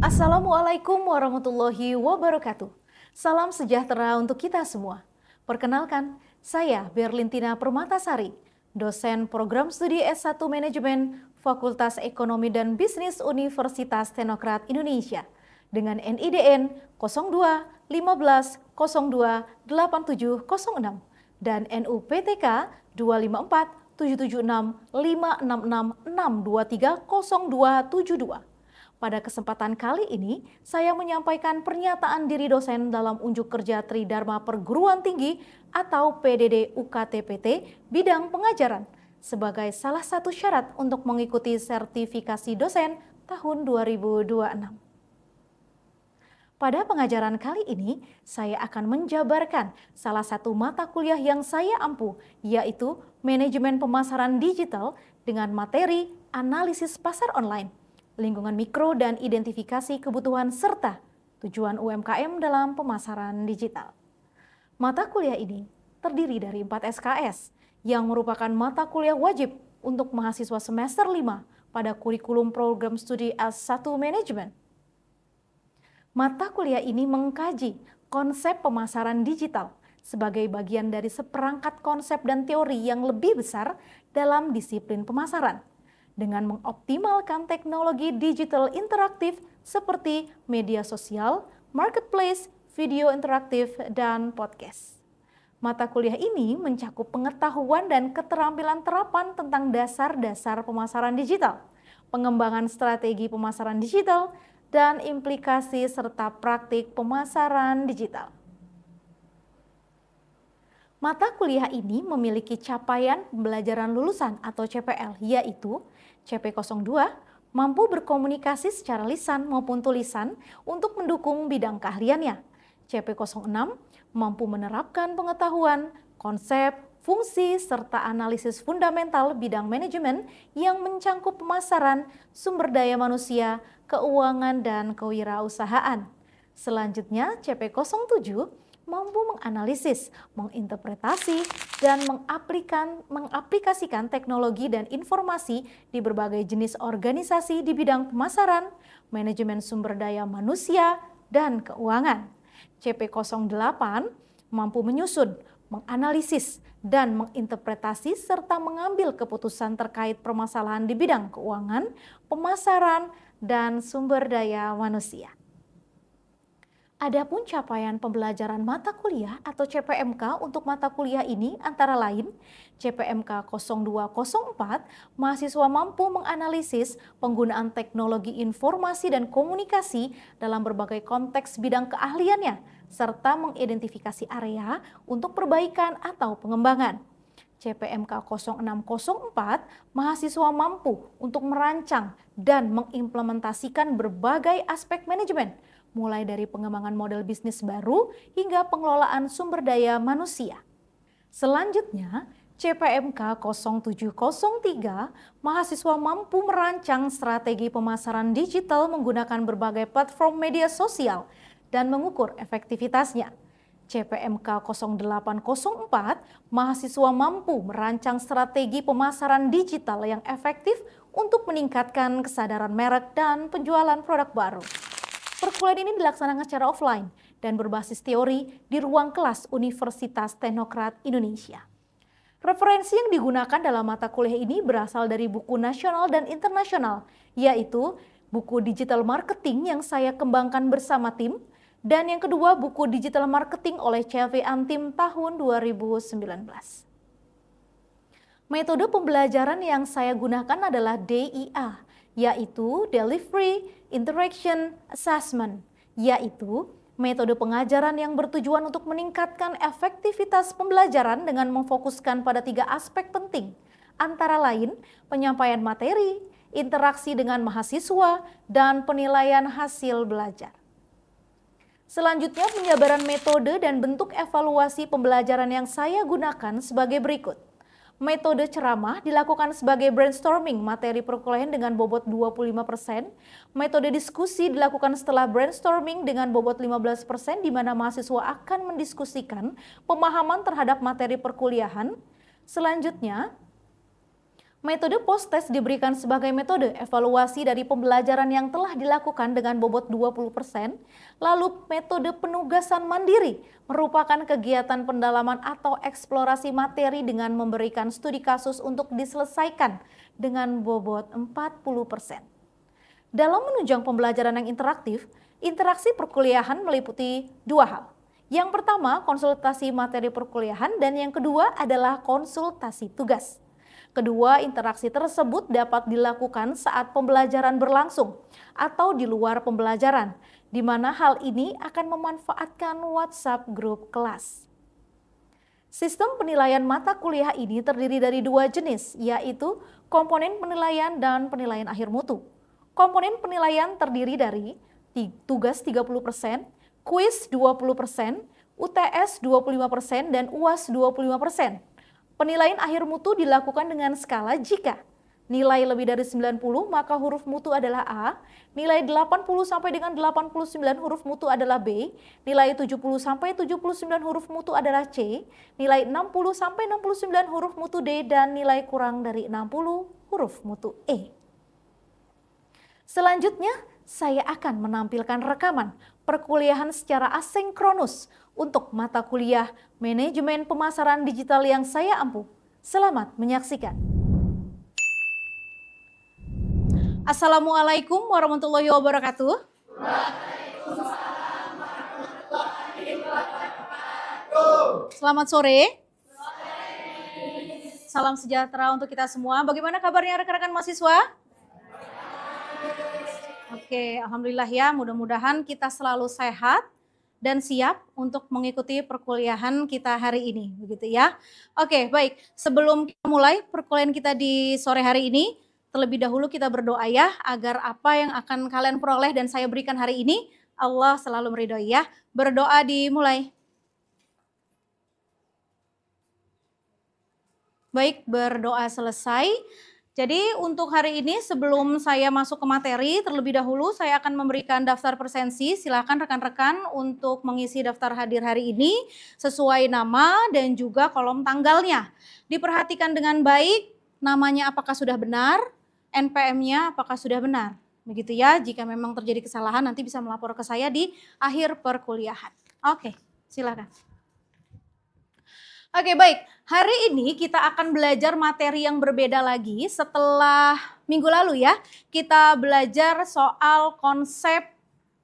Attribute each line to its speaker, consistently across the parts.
Speaker 1: Assalamualaikum warahmatullahi wabarakatuh. Salam sejahtera untuk kita semua. Perkenalkan, saya Berlintina Permatasari, dosen program studi S1 Manajemen Fakultas Ekonomi dan Bisnis Universitas Teknokrat Indonesia dengan NIDN 02 15 02 8706 dan NUPTK 254 776 566 623 0272. Pada kesempatan kali ini, saya menyampaikan pernyataan diri dosen dalam unjuk kerja Tridharma Perguruan Tinggi atau PDD UKT-PT bidang pengajaran sebagai salah satu syarat untuk mengikuti sertifikasi dosen tahun 2026. Pada pengajaran kali ini, saya akan menjabarkan salah satu mata kuliah yang saya ampu, yaitu Manajemen Pemasaran Digital dengan materi Analisis Pasar Online, Lingkungan Mikro dan Identifikasi Kebutuhan serta Tujuan UMKM dalam Pemasaran Digital. Mata kuliah ini terdiri dari 4 SKS yang merupakan mata kuliah wajib untuk mahasiswa semester 5 pada kurikulum program studi S1 Manajemen. Mata kuliah ini mengkaji konsep pemasaran digital sebagai bagian dari seperangkat konsep dan teori yang lebih besar dalam disiplin pemasaran, dengan mengoptimalkan teknologi digital interaktif seperti media sosial, marketplace, video interaktif, dan podcast. Mata kuliah ini mencakup pengetahuan dan keterampilan terapan tentang dasar-dasar pemasaran digital, pengembangan strategi pemasaran digital, dan implikasi serta praktik pemasaran digital. Mata kuliah ini memiliki capaian pembelajaran lulusan atau CPL, yaitu CP02 mampu berkomunikasi secara lisan maupun tulisan untuk mendukung bidang keahliannya. CP06 mampu menerapkan pengetahuan, konsep, fungsi, serta analisis fundamental bidang manajemen yang mencangkup pemasaran, sumber daya manusia, keuangan, dan kewirausahaan. Selanjutnya, CP07 mampu menganalisis, menginterpretasi, dan mengaplikasikan teknologi dan informasi di berbagai jenis organisasi di bidang pemasaran, manajemen sumber daya manusia, dan keuangan. CP08 mampu menyusun, menganalisis, dan menginterpretasi serta mengambil keputusan terkait permasalahan di bidang keuangan, pemasaran, dan sumber daya manusia. Adapun capaian pembelajaran mata kuliah atau CPMK untuk mata kuliah ini antara lain CPMK 0204, mahasiswa mampu menganalisis penggunaan teknologi informasi dan komunikasi dalam berbagai konteks bidang keahliannya, serta mengidentifikasi area untuk perbaikan atau pengembangan. CPMK 0604, mahasiswa mampu untuk merancang dan mengimplementasikan berbagai aspek manajemen, mulai dari pengembangan model bisnis baru hingga pengelolaan sumber daya manusia. Selanjutnya, CPMK 0703, mahasiswa mampu merancang strategi pemasaran digital menggunakan berbagai platform media sosial dan mengukur efektivitasnya. CPMK 0804, mahasiswa mampu merancang strategi pemasaran digital yang efektif untuk meningkatkan kesadaran merek dan penjualan produk baru. Perkuliahan ini dilaksanakan secara offline dan berbasis teori di ruang kelas Universitas Teknokrat Indonesia. Referensi yang digunakan dalam mata kuliah ini berasal dari buku nasional dan internasional, yaitu buku digital marketing yang saya kembangkan bersama tim, dan yang kedua buku digital marketing oleh CV Antim tahun 2019. Metode pembelajaran yang saya gunakan adalah DIA, yaitu Delivery Interaction Assessment, yaitu metode pengajaran yang bertujuan untuk meningkatkan efektivitas pembelajaran dengan memfokuskan pada 3 aspek penting, antara lain penyampaian materi, interaksi dengan mahasiswa, dan penilaian hasil belajar. Selanjutnya, penjabaran metode dan bentuk evaluasi pembelajaran yang saya gunakan sebagai berikut. Metode ceramah dilakukan sebagai brainstorming materi perkuliahan dengan bobot 25%. Metode diskusi dilakukan setelah brainstorming dengan bobot 15%, di mana mahasiswa akan mendiskusikan pemahaman terhadap materi perkuliahan. Selanjutnya, Metode post-test diberikan sebagai metode evaluasi dari pembelajaran yang telah dilakukan dengan bobot 20%, lalu metode penugasan mandiri merupakan kegiatan pendalaman atau eksplorasi materi dengan memberikan studi kasus untuk diselesaikan dengan bobot 40%. Dalam menunjang pembelajaran yang interaktif, interaksi perkuliahan meliputi dua hal. Yang pertama, konsultasi materi perkuliahan, dan yang kedua adalah konsultasi tugas. Kedua interaksi tersebut dapat dilakukan saat pembelajaran berlangsung atau di luar pembelajaran, di mana hal ini akan memanfaatkan WhatsApp grup kelas. Sistem penilaian mata kuliah ini terdiri dari dua jenis, yaitu komponen penilaian dan penilaian akhir mutu. Komponen penilaian terdiri dari tugas 30%, kuis 20%, UTS 25%, dan UAS 25%. Penilaian akhir mutu dilakukan dengan skala jika nilai lebih dari 90 maka huruf mutu adalah A, nilai 80 sampai dengan 89 huruf mutu adalah B, nilai 70 sampai 79 huruf mutu adalah C, nilai 60 sampai 69 huruf mutu D, dan nilai kurang dari 60 huruf mutu E. Selanjutnya, saya akan menampilkan rekaman perkuliahan secara asinkronus untuk mata kuliah Manajemen Pemasaran Digital yang saya ampuh. Selamat menyaksikan. Assalamualaikum warahmatullahi wabarakatuh. Waalaikumsalam warahmatullahi wabarakatuh. Selamat sore. Salam sejahtera untuk kita semua. Bagaimana kabarnya rekan-rekan mahasiswa? Oke, alhamdulillah ya, mudah-mudahan kita selalu sehat dan siap untuk mengikuti perkuliahan kita hari ini, begitu ya. Oke, baik. Sebelum kita mulai perkuliahan kita di sore hari ini, terlebih dahulu kita berdoa ya, agar apa yang akan kalian peroleh dan saya berikan hari ini, Allah selalu meridhoi ya. Berdoa dimulai. Baik, berdoa selesai. Jadi untuk hari ini sebelum saya masuk ke materi, terlebih dahulu saya akan memberikan daftar presensi. Silakan rekan-rekan untuk mengisi daftar hadir hari ini sesuai nama dan juga kolom tanggalnya. Diperhatikan dengan baik, namanya apakah sudah benar, NPM-nya apakah sudah benar. Begitu ya, jika memang terjadi kesalahan nanti bisa melapor ke saya di akhir perkuliahan. Oke, silakan. Oke, baik. Hari ini kita akan belajar materi yang berbeda lagi setelah minggu lalu ya. Kita belajar soal konsep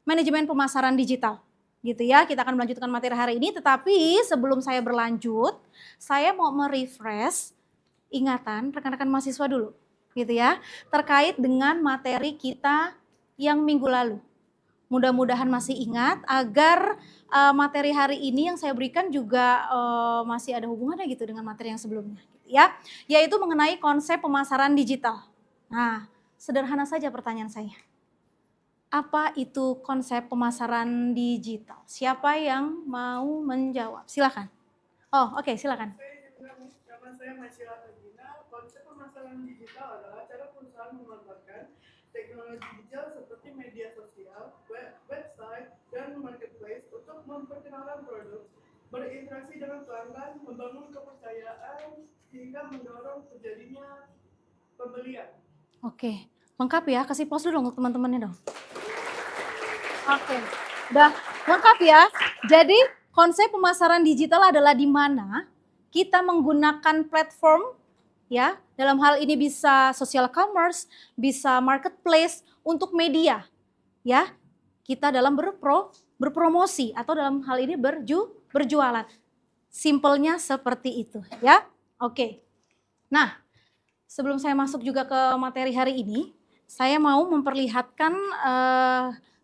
Speaker 1: manajemen pemasaran digital. Gitu ya, kita akan melanjutkan materi hari ini. Tetapi sebelum saya berlanjut, saya mau merefresh ingatan rekan-rekan mahasiswa dulu. Gitu ya, terkait dengan materi kita yang minggu lalu. Mudah-mudahan masih ingat agar materi hari ini yang saya berikan juga masih ada hubungannya gitu dengan materi yang sebelumnya, gitu ya, yaitu mengenai konsep pemasaran digital. Nah, sederhana saja pertanyaan saya. Apa itu konsep pemasaran digital? Siapa yang mau menjawab? Silakan. Oh, oke, silakan.
Speaker 2: Nama saya Masyila Regina. Konsep pemasaran digital adalah cara perusahaan memanfaatkan teknologi digital seperti media sosial, website, dan marketplace untuk memperkenalkan produk, berinteraksi dengan pelanggan, membangun kepercayaan, hingga mendorong terjadinya pembelian.
Speaker 1: Oke, lengkap ya. Kasih pause dulu untuk teman-temannya dong. Oke, udah lengkap ya. Jadi konsep pemasaran digital adalah di mana kita menggunakan platform ya, dalam hal ini bisa social commerce, bisa marketplace untuk media ya. Kita dalam berpromosi atau dalam hal ini berjualan. Simpelnya seperti itu ya. Oke. Nah, sebelum saya masuk juga ke materi hari ini, saya mau memperlihatkan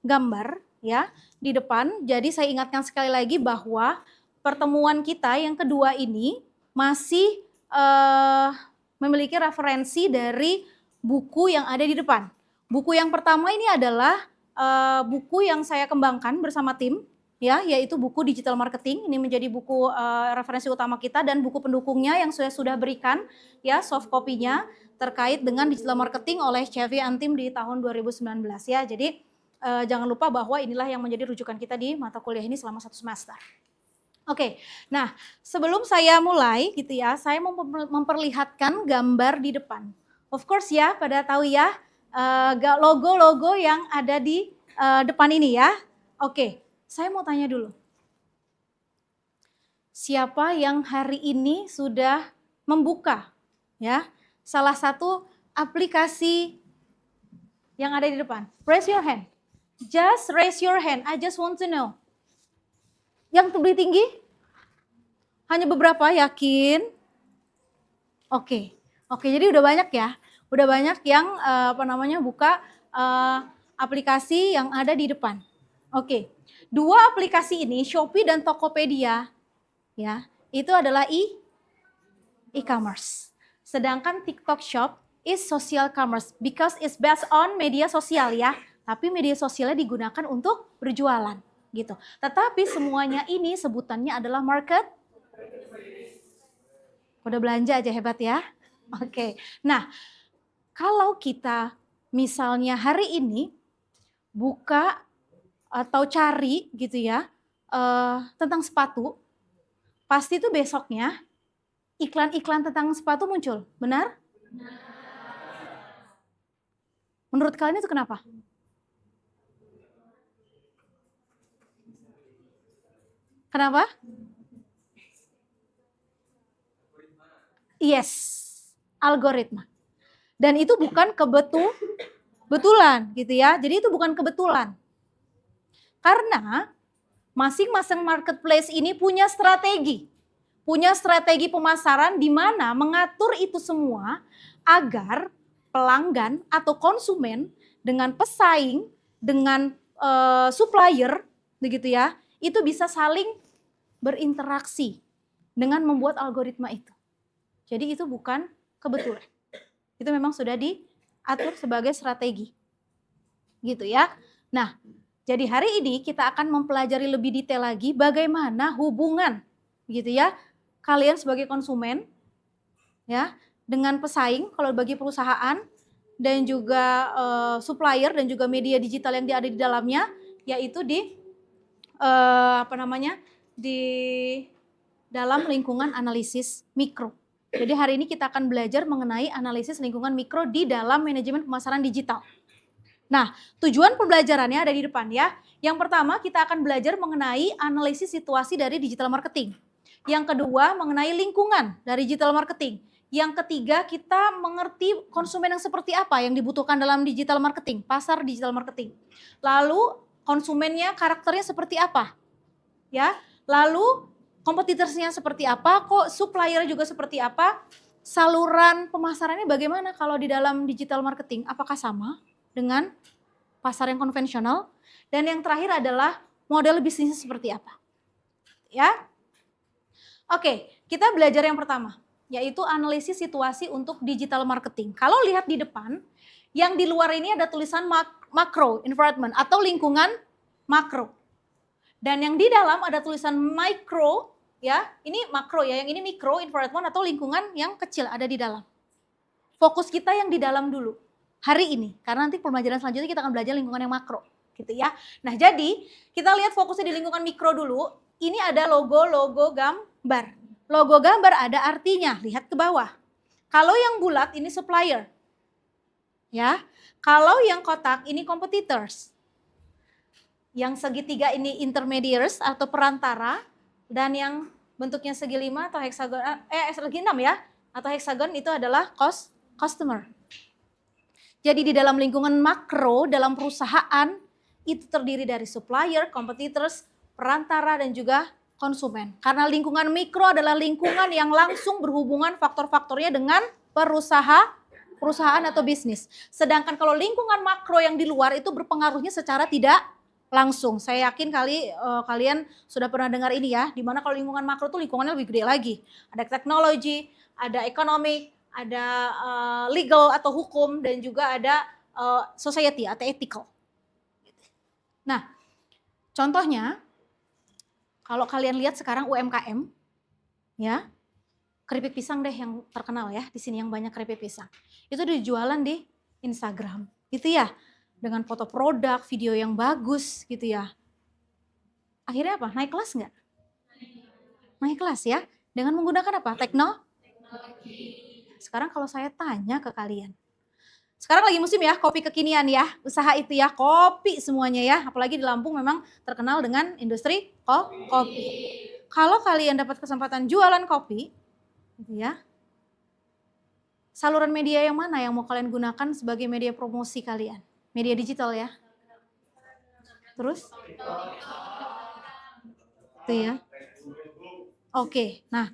Speaker 1: gambar ya di depan. Jadi saya ingatkan sekali lagi bahwa pertemuan kita yang kedua ini masih memiliki referensi dari buku yang ada di depan. Buku yang pertama ini adalah buku yang saya kembangkan bersama tim, ya, yaitu buku digital marketing. Ini menjadi buku referensi utama kita, dan buku pendukungnya yang sudah berikan, ya, soft copy-nya terkait dengan digital marketing oleh Chevy Antim di tahun 2019 ya. Jadi jangan lupa bahwa inilah yang menjadi rujukan kita di mata kuliah ini selama 1 semester. Oke, nah sebelum saya mulai gitu ya, saya mau memperlihatkan gambar di depan. Of course ya, pada tahu ya logo-logo yang ada di depan ini ya. Oke, saya mau tanya dulu. Siapa yang hari ini sudah membuka ya salah satu aplikasi yang ada di depan? Raise your hand. Just raise your hand. I just want to know. Yang lebih tinggi? Hanya beberapa, yakin? Oke. Oke, jadi udah banyak ya. Udah banyak yang buka aplikasi yang ada di depan. Oke. Dua aplikasi ini, Shopee dan Tokopedia, ya, itu adalah e-commerce. Sedangkan TikTok Shop is social commerce because it's based on media sosial ya. Tapi media sosialnya digunakan untuk berjualan gitu. Tetapi semuanya ini sebutannya adalah market. Udah belanja aja hebat ya. Oke. Nah, kalau kita misalnya hari ini buka atau cari gitu ya tentang sepatu, pasti tuh besoknya iklan-iklan tentang sepatu muncul, benar? Menurut kalian itu kenapa? Kenapa? Yes, algoritma. Dan itu bukan kebetulan gitu ya. Jadi itu bukan kebetulan. Karena masing-masing marketplace ini punya strategi. Punya strategi pemasaran di mana mengatur itu semua agar pelanggan atau konsumen dengan pesaing, dengan supplier begitu ya, itu bisa saling berinteraksi dengan membuat algoritma itu. Jadi itu bukan kebetulan. Itu memang sudah diatur sebagai strategi. Gitu ya. Nah, jadi hari ini kita akan mempelajari lebih detail lagi bagaimana hubungan gitu ya kalian sebagai konsumen ya dengan pesaing kalau bagi perusahaan dan juga supplier dan juga media digital yang ada di dalamnya, yaitu di di dalam lingkungan analisis mikro. Jadi hari ini kita akan belajar mengenai analisis lingkungan mikro di dalam manajemen pemasaran digital. Nah, tujuan pembelajarannya ada di depan ya. Yang pertama kita akan belajar mengenai analisis situasi dari digital marketing. Yang kedua mengenai lingkungan dari digital marketing. Yang ketiga kita mengerti konsumen yang seperti apa yang dibutuhkan dalam digital marketing, pasar digital marketing. Lalu konsumennya karakternya seperti apa? Ya. Lalu kompetitornya seperti apa? Kok supplier juga seperti apa? Saluran pemasarannya bagaimana kalau di dalam digital marketing? Apakah sama dengan pasar yang konvensional? Dan yang terakhir adalah model bisnisnya seperti apa? Ya. Oke, kita belajar yang pertama, yaitu analisis situasi untuk digital marketing. Kalau lihat di depan, yang di luar ini ada tulisan macro environment atau lingkungan makro. Dan yang di dalam ada tulisan micro, ya, ini makro ya, yang ini micro environment atau lingkungan yang kecil ada di dalam. Fokus kita yang di dalam dulu, hari ini, karena nanti pembelajaran selanjutnya kita akan belajar lingkungan yang makro, gitu ya. Nah jadi, kita lihat fokusnya di lingkungan mikro dulu, ini ada logo gambar. Logo gambar ada artinya, lihat ke bawah. Kalau yang bulat ini supplier. Ya. Kalau yang kotak ini competitors. Yang segitiga ini intermediaries atau perantara, dan yang bentuknya segi 5 atau heksagon segi 6 ya, atau heksagon itu adalah customer. Jadi di dalam lingkungan makro dalam perusahaan itu terdiri dari supplier, competitors, perantara dan juga konsumen. Karena lingkungan mikro adalah lingkungan yang langsung berhubungan faktor-faktornya dengan perusahaan atau bisnis. Sedangkan kalau lingkungan makro yang di luar itu berpengaruhnya secara tidak langsung. Saya yakin kalian sudah pernah dengar ini ya, di mana kalau lingkungan makro itu lingkungannya lebih gede lagi. Ada teknologi, ada ekonomi, ada legal atau hukum, dan juga ada society atau ethical. Nah, contohnya kalau kalian lihat sekarang UMKM, ya, keripik pisang deh yang terkenal ya di sini yang banyak keripik pisang. Itu dijualan di Instagram, gitu ya, dengan foto produk, video yang bagus, gitu ya. Akhirnya apa? Naik kelas nggak? Naik kelas ya, dengan menggunakan apa? Teknologi. sekarang kalau saya tanya ke kalian. Sekarang lagi musim ya, kopi kekinian ya, usaha itu ya, kopi semuanya ya. Apalagi di Lampung memang terkenal dengan industri kopi. Kalau kalian dapat kesempatan jualan kopi, gitu ya, saluran media yang mana yang mau kalian gunakan sebagai media promosi kalian? Media digital ya. Terus? Itu ya. Oke, nah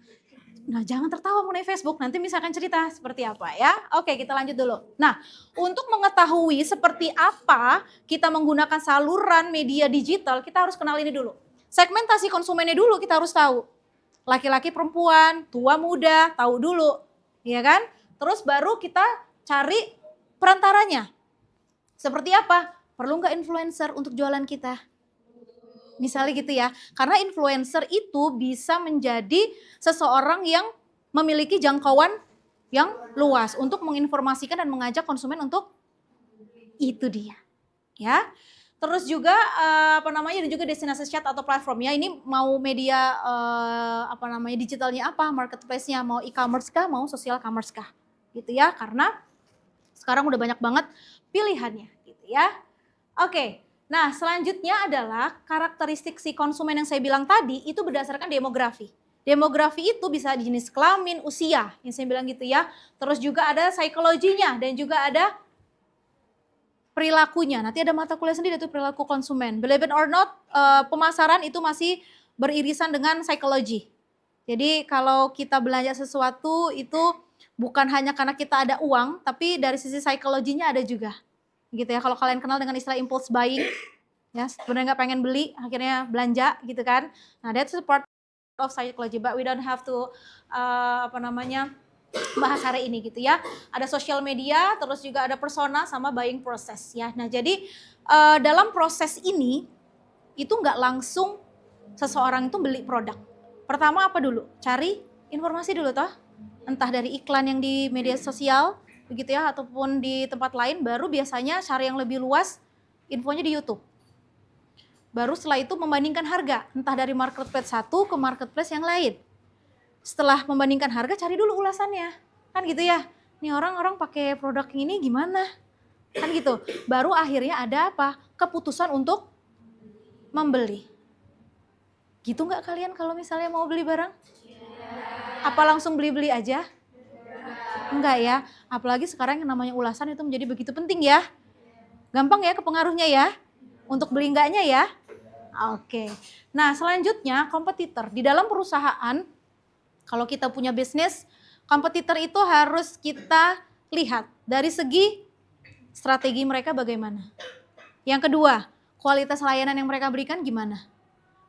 Speaker 1: jangan tertawa mengenai Facebook, nanti misalkan cerita seperti apa ya. Oke, kita lanjut dulu. Nah, untuk mengetahui seperti apa kita menggunakan saluran media digital, kita harus kenal ini dulu. Segmentasi konsumennya dulu kita harus tahu. Laki-laki, perempuan, tua, muda, tahu dulu. Ya kan? Terus baru kita cari perantaranya. Seperti apa? Perlu nggak influencer untuk jualan kita? Misalnya gitu ya, karena influencer itu bisa menjadi seseorang yang memiliki jangkauan yang luas untuk menginformasikan dan mengajak konsumen untuk itu dia. Ya. Terus juga dan juga destinasi chat atau platform ya. Ini mau media digitalnya apa, marketplace-nya mau e-commerce kah, mau social commerce kah. Gitu ya, karena sekarang udah banyak banget pilihannya gitu ya. Oke. Nah, selanjutnya adalah karakteristik si konsumen yang saya bilang tadi itu berdasarkan demografi. Demografi itu bisa di jenis kelamin, usia, yang saya bilang gitu ya. Terus juga ada psikologinya dan juga ada perilakunya. Nanti ada mata kuliah sendiri itu perilaku konsumen. Believe it or not, pemasaran itu masih beririsan dengan psikologi. Jadi kalau kita belanja sesuatu itu bukan hanya karena kita ada uang, tapi dari sisi psikologinya ada juga. Gitu ya, kalau kalian kenal dengan istilah impulse buying, ya sebenarnya nggak pengen beli, akhirnya belanja gitu kan. Nah, that's a part of psychology, but we don't have to bahas hari ini gitu ya. Ada social media, terus juga ada persona sama buying process ya. Nah, jadi dalam proses ini itu nggak langsung seseorang itu beli produk. Pertama apa dulu? Cari informasi dulu toh. Entah dari iklan yang di media sosial begitu ya, ataupun di tempat lain, baru biasanya cari yang lebih luas infonya di YouTube. Baru setelah itu membandingkan harga, entah dari marketplace satu ke marketplace yang lain. Setelah membandingkan harga, cari dulu ulasannya, kan gitu ya. Nih orang-orang pakai produk ini gimana, kan gitu. Baru akhirnya ada apa? Keputusan untuk membeli. Gitu nggak kalian kalau misalnya mau beli barang? Apa langsung beli-beli aja? Enggak ya, apalagi sekarang yang namanya ulasan itu menjadi begitu penting ya. Gampang ya kepengaruhnya ya, untuk beli enggaknya ya. Oke, nah selanjutnya kompetitor. Di dalam perusahaan, kalau kita punya bisnis, kompetitor itu harus kita lihat dari segi strategi mereka bagaimana. Yang kedua, kualitas layanan yang mereka berikan gimana.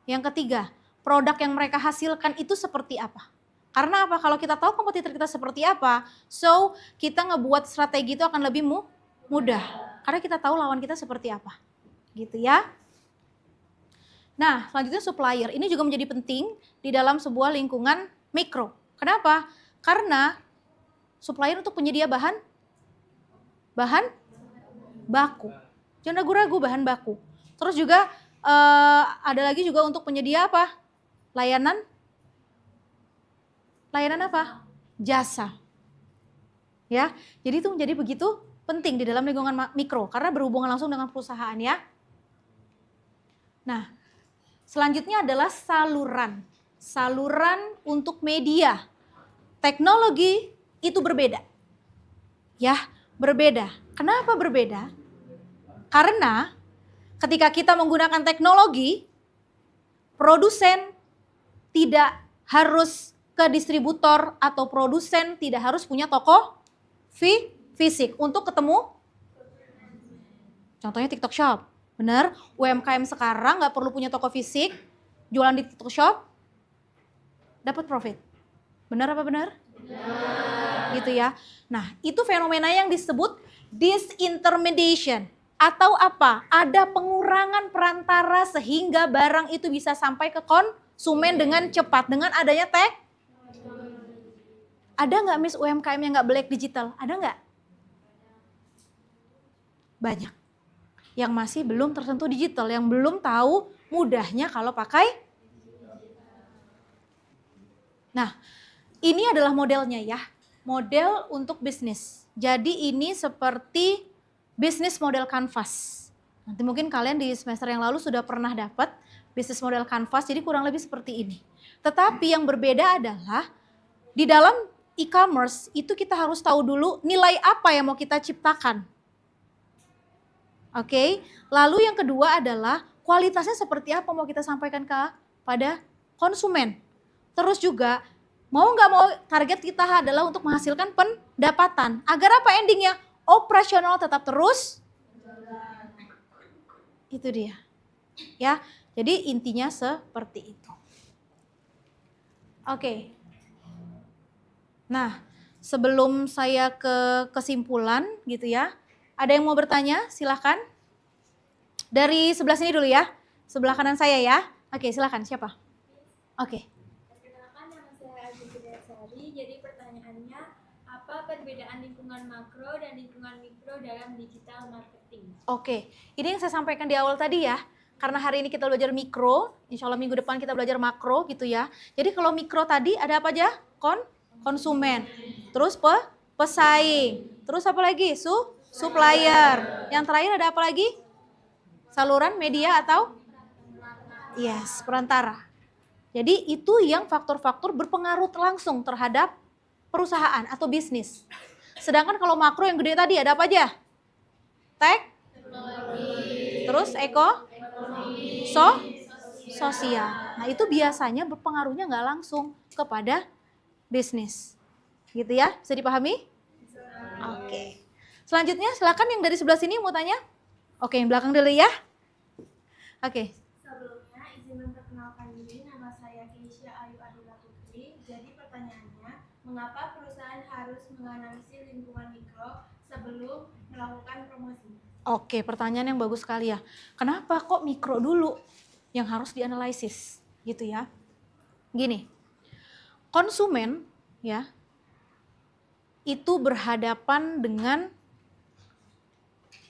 Speaker 1: Yang ketiga, produk yang mereka hasilkan itu seperti apa. Karena apa? Kalau kita tahu kompetitor kita seperti apa, so kita ngebuat strategi itu akan lebih mudah. Karena kita tahu lawan kita seperti apa. Gitu ya. Nah, selanjutnya supplier. Ini juga menjadi penting di dalam sebuah lingkungan mikro. Kenapa? Karena supplier untuk penyedia bahan baku. Jangan ragu-ragu bahan baku. Terus juga ada lagi juga untuk penyedia apa? Layanan apa? Jasa. Ya, jadi itu menjadi begitu penting di dalam lingkungan mikro karena berhubungan langsung dengan perusahaan ya. Nah, selanjutnya adalah saluran. Saluran untuk media. Teknologi itu berbeda. Ya, berbeda. Kenapa berbeda? Karena ketika kita menggunakan teknologi, produsen tidak harus ke distributor atau produsen tidak harus punya toko fisik untuk ketemu. Contohnya TikTok Shop, bener? UMKM sekarang nggak perlu punya toko fisik, jualan di TikTok Shop, dapat profit. Bener apa bener? Bener. Gitu ya. Nah, itu fenomena yang disebut disintermediation. Atau apa? Ada pengurangan perantara sehingga barang itu bisa sampai ke konsumen dengan cepat dengan adanya Ada nggak Miss UMKM yang nggak melek digital? Ada nggak? Banyak. Yang masih belum tersentuh digital, yang belum tahu mudahnya kalau pakai. Nah, ini adalah modelnya ya. model untuk bisnis. Jadi ini seperti bisnis model canvas. Nanti mungkin kalian di semester yang lalu sudah pernah dapat bisnis model canvas, jadi kurang lebih seperti ini. Tetapi yang berbeda adalah di dalam e-commerce itu kita harus tahu dulu nilai apa yang mau kita ciptakan. Oke, lalu yang kedua adalah kualitasnya seperti apa mau kita sampaikan pada konsumen. Terus juga mau nggak mau target kita adalah untuk menghasilkan pendapatan. Agar apa endingnya? Operasional tetap terus. Itu dia. Ya, jadi intinya seperti itu. Oke. Nah, sebelum saya ke kesimpulan gitu ya. Ada yang mau bertanya? Silahkan. Dari sebelah sini dulu ya. Sebelah kanan saya ya. Oke, silahkan. Siapa? Oke.
Speaker 3: Perkenalkan, nama saya Aziz Sari. Jadi pertanyaannya, apa perbedaan lingkungan makro dan lingkungan mikro dalam digital marketing?
Speaker 1: Oke, ini yang saya sampaikan di awal tadi ya. Karena hari ini kita belajar mikro, insya Allah minggu depan kita belajar makro gitu ya. Jadi kalau mikro tadi ada apa aja? Konsumen. Terus pesaing. Terus apa lagi? Supplier. Yang terakhir ada apa lagi? Saluran media atau? Yes, perantara. Jadi itu yang faktor-faktor berpengaruh langsung terhadap perusahaan atau bisnis. Sedangkan kalau makro yang gede tadi ada apa aja? Teknologi. Terus sosial. Nah itu biasanya berpengaruhnya nggak langsung kepada bisnis. Gitu ya, bisa dipahami? Oke. Selanjutnya silakan yang dari sebelah sini mau tanya. Oke, yang belakang dulu ya. Oke.
Speaker 3: Sebelumnya izin memperkenalkan diri, nama saya Keisha Ayu Adila Putri. Jadi pertanyaannya, mengapa perusahaan harus menganalisis lingkungan mikro sebelum melakukan promosi?
Speaker 1: Oke, pertanyaan yang bagus sekali ya. Kenapa kok mikro dulu yang harus dianalisis gitu ya? Gini, konsumen ya itu berhadapan dengan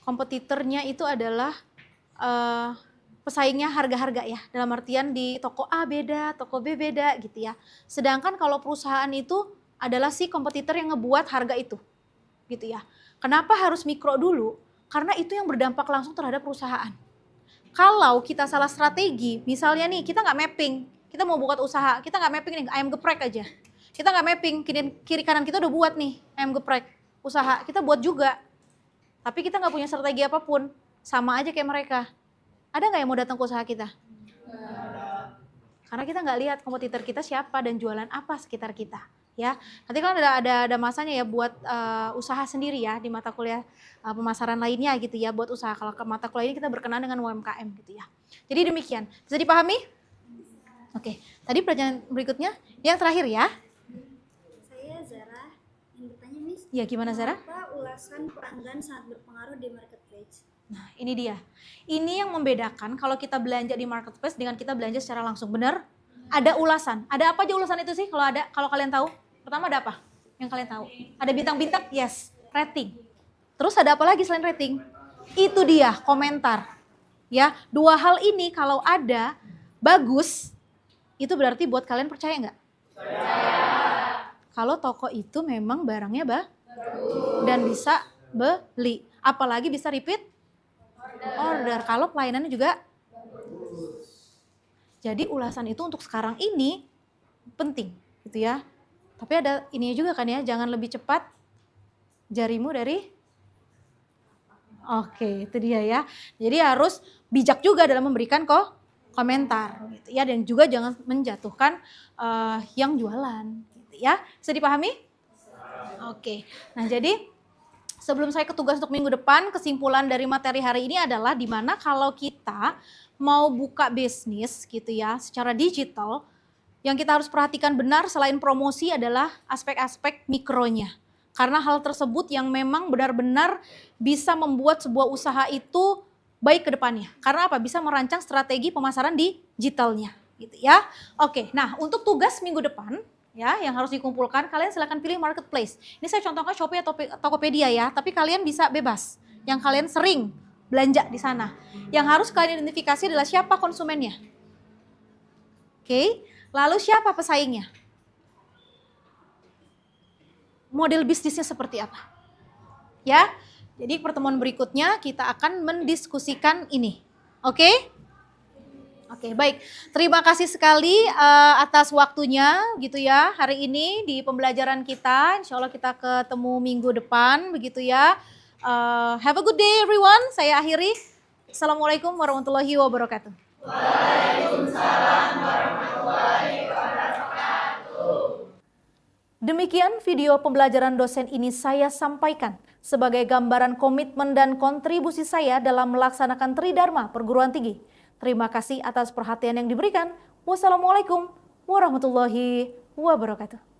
Speaker 1: kompetitornya itu adalah pesaingnya harga-harga ya. Dalam artian di toko A beda, toko B beda gitu ya. Sedangkan kalau perusahaan itu adalah si kompetitor yang ngebuat harga itu gitu ya. Kenapa harus mikro dulu? Karena itu yang berdampak langsung terhadap perusahaan. Kalau kita salah strategi, misalnya nih kita nggak mapping, kita mau buka usaha, kita nggak mapping nih ayam geprek aja. Kita nggak mapping, kiri kanan kita udah buat nih ayam geprek, usaha, kita buat juga. Tapi kita nggak punya strategi apapun, sama aja kayak mereka. Ada nggak yang mau datang ke usaha kita? Karena kita nggak lihat kompetitor kita siapa dan jualan apa sekitar kita. Ya, nanti kan ada masanya ya buat usaha sendiri ya di mata kuliah pemasaran lainnya gitu ya buat usaha. Kalau ke mata kuliah ini kita berkenan dengan UMKM gitu ya. Jadi demikian, bisa dipahami? Oke, tadi pertanyaan berikutnya yang terakhir ya.
Speaker 4: Saya Zara, yang bertanya Miss.
Speaker 1: Ya gimana Zara?
Speaker 4: Kenapa ulasan pelanggan sangat berpengaruh di marketplace?
Speaker 1: Nah ini dia. Ini yang membedakan kalau kita belanja di marketplace dengan kita belanja secara langsung. Benar? Ada ulasan. Ada apa aja ulasan itu sih kalau kalian tahu? Pertama ada apa yang kalian tahu? Ada bintang-bintang? Yes. Rating. Terus ada apa lagi selain rating? Itu dia, komentar. Ya, dua hal ini kalau ada bagus, itu berarti buat kalian percaya nggak? Percaya. Kalau toko itu memang barangnya bagus dan bisa beli. Apalagi bisa repeat order. Kalau pelayanannya juga bagus. Jadi ulasan itu untuk sekarang ini penting gitu ya. Tapi ada ininya juga kan ya, jangan lebih cepat jarimu dari. Oke, itu dia ya. Jadi harus bijak juga dalam memberikan komentar gitu ya, dan juga jangan menjatuhkan yang jualan gitu ya. Bisa dipahami? Oke. Nah, jadi sebelum saya ke tugas untuk minggu depan, kesimpulan dari materi hari ini adalah di mana kalau kita mau buka bisnis gitu ya secara digital, yang kita harus perhatikan benar selain promosi adalah aspek-aspek mikronya. Karena hal tersebut yang memang benar-benar bisa membuat sebuah usaha itu baik ke depannya. Karena apa? Bisa merancang strategi pemasaran digitalnya gitu ya. Oke, nah untuk tugas minggu depan ya yang harus dikumpulkan, kalian silakan pilih marketplace. Ini saya contohkan Shopee atau Tokopedia ya, tapi kalian bisa bebas. Yang kalian sering belanja di sana. Yang harus kalian identifikasi adalah siapa konsumennya. Oke, lalu siapa pesaingnya? model bisnisnya seperti apa. Ya, jadi pertemuan berikutnya kita akan mendiskusikan ini. Oke? Oke, baik. Terima kasih sekali atas waktunya gitu ya hari ini di pembelajaran kita. Insya Allah kita ketemu minggu depan begitu ya. Have a good day everyone. Saya akhiri. Assalamualaikum warahmatullahi wabarakatuh. Demikian video pembelajaran dosen ini saya sampaikan sebagai gambaran komitmen dan kontribusi saya dalam melaksanakan Tridharma Perguruan Tinggi. Terima kasih atas perhatian yang diberikan. Wassalamualaikum warahmatullahi wabarakatuh.